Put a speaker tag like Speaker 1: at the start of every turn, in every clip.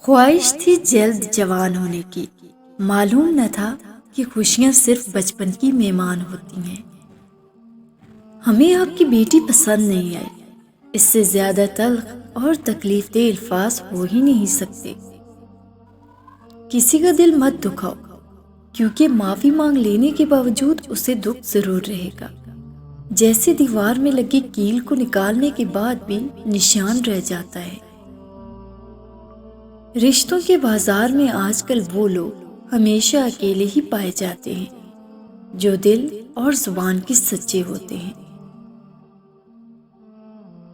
Speaker 1: خواہش تھی جلد جوان ہونے کی، معلوم نہ تھا کہ خوشیاں صرف بچپن کی مہمان ہوتی ہیں۔ ہمیں آپ کی بیٹی پسند نہیں آئی، اس سے زیادہ تلخ اور تکلیف دہ الفاظ ہو ہی نہیں سکتے۔ کسی کا دل مت دکھاؤ، کیونکہ معافی مانگ لینے کے باوجود اسے دکھ ضرور رہے گا، جیسے دیوار میں لگی کیل کو نکالنے کے بعد بھی نشان رہ جاتا ہے۔ رشتوں کے بازار میں آج کل وہ لوگ ہمیشہ اکیلے ہی پائے جاتے ہیں جو دل اور زبان کے سچے ہوتے ہیں۔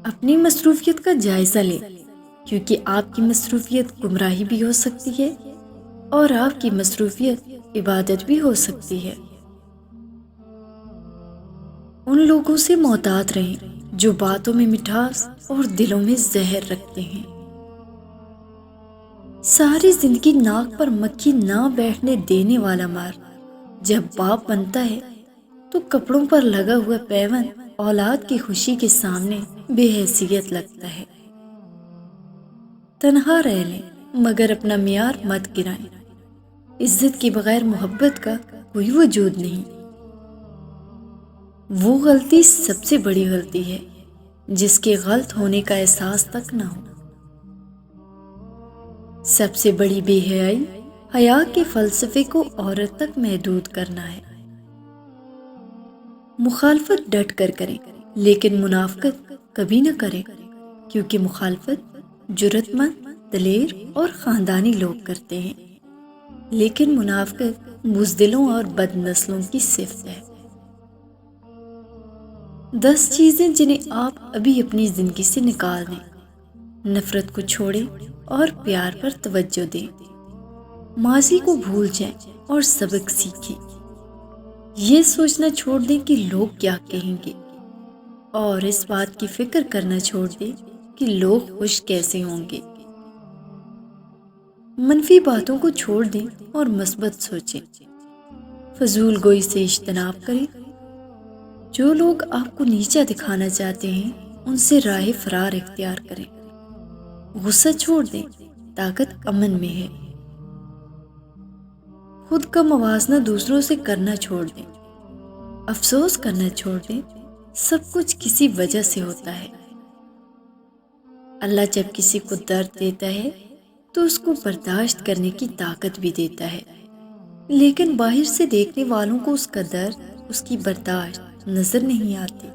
Speaker 1: اپنی مصروفیت کا جائزہ لیں، کیونکہ آپ کی مصروفیت گمراہی بھی ہو سکتی ہے اور آپ کی مصروفیت عبادت بھی ہو سکتی ہے۔ ان لوگوں سے محتاط رہیں جو باتوں میں مٹھاس اور دلوں میں زہر رکھتے ہیں۔ ساری زندگی ناک پر مکھی نہ بیٹھنے دینے والا مرد جب باپ بنتا ہے تو کپڑوں پر لگا ہوا پیوند اولاد کی خوشی کے سامنے بے حیثیت لگتا ہے۔ تنہا رہ لیں مگر اپنا معیار مت گرائیں۔ عزت کے بغیر محبت کا کوئی وجود نہیں۔ وہ غلطی سب سے بڑی غلطی ہے جس کے غلط ہونے کا احساس تک نہ ہو۔ سب سے بڑی بے حیائی حیا کے فلسفے کو عورت تک محدود کرنا ہے۔ مخالفت ڈٹ کر کریں لیکن منافقت کبھی نہ کریں، کیونکہ مخالفت جرأت مند، دلیر اور خاندانی لوگ کرتے ہیں، لیکن منافقت بزدلوں اور بد نسلوں کی صفت ہے۔ 10 چیزیں جنہیں آپ ابھی اپنی زندگی سے نکال دیں۔ نفرت کو چھوڑیں اور پیار پر توجہ دیں۔ ماضی کو بھول جائیں اور سبق سیکھیں۔ یہ سوچنا چھوڑ دیں کہ لوگ کیا کہیں گے، اور اس بات کی فکر کرنا چھوڑ دیں کہ لوگ خوش کیسے ہوں گے۔ منفی باتوں کو چھوڑ دیں اور مثبت سوچیں۔ فضول گوئی سے اجتناب کریں۔ جو لوگ آپ کو نیچا دکھانا چاہتے ہیں ان سے راہ فرار اختیار کریں۔ غصہ چھوڑ دیں، طاقت امن میں ہے۔ خود کا موازنہ دوسروں سے کرنا چھوڑ دیں۔ افسوس کرنا چھوڑ دیں، سب کچھ کسی وجہ سے ہوتا ہے۔ اللہ جب کسی کو درد دیتا ہے تو اس کو برداشت کرنے کی طاقت بھی دیتا ہے، لیکن باہر سے دیکھنے والوں کو اس کا درد، اس کی برداشت نظر نہیں آتی۔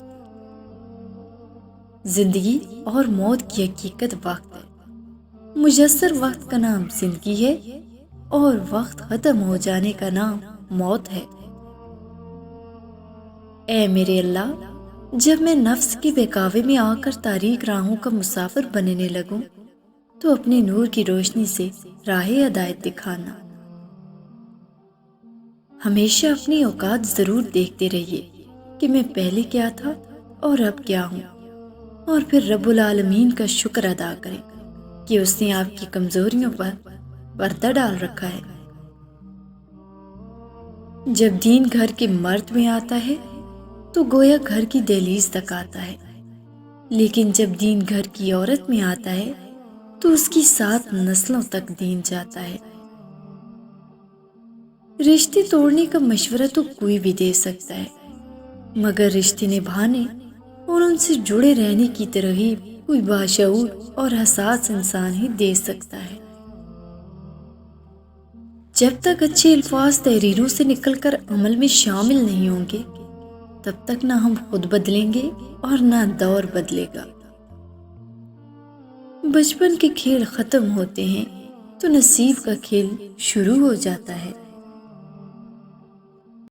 Speaker 1: زندگی اور موت کی حقیقت وقت ہے۔ مجسر وقت کا نام زندگی ہے اور وقت ختم ہو جانے کا نام موت ہے۔ اے میرے اللہ، جب میں نفس کے بہکاوے میں آ کر تاریک راہوں کا مسافر بننے لگوں تو اپنے نور کی روشنی سے راہ ہدایت دکھانا۔ ہمیشہ اپنی اوقات ضرور دیکھتے رہیے کہ میں پہلے کیا تھا اور اب کیا ہوں، اور پھر رب العالمین کا شکر ادا کریں کہ اس نے آپ کی کمزوریوں پر پردہ ڈال رکھا ہے۔ جب دین گھر کے مرد میں آتا ہے تو گویا گھر کی دہلیز تک آتا ہے، لیکن جب دین گھر کی عورت میں آتا ہے تو اس کی 7 نسلوں تک دین جاتا ہے۔ رشتے توڑنے کا مشورہ تو کوئی بھی دے سکتا ہے، مگر رشتے نبھانے اور ان سے جڑے رہنے کی ترغیب کوئی باشعور اور حساس انسان ہی دے سکتا ہے۔ جب تک اچھے الفاظ تحریروں سے نکل کر عمل میں شامل نہیں ہوں گے تب تک نہ ہم خود بدلیں گے اور نہ دور بدلے گا۔ بچپن کے کھیل ختم ہوتے ہیں تو نصیب کا کھیل شروع ہو جاتا ہے۔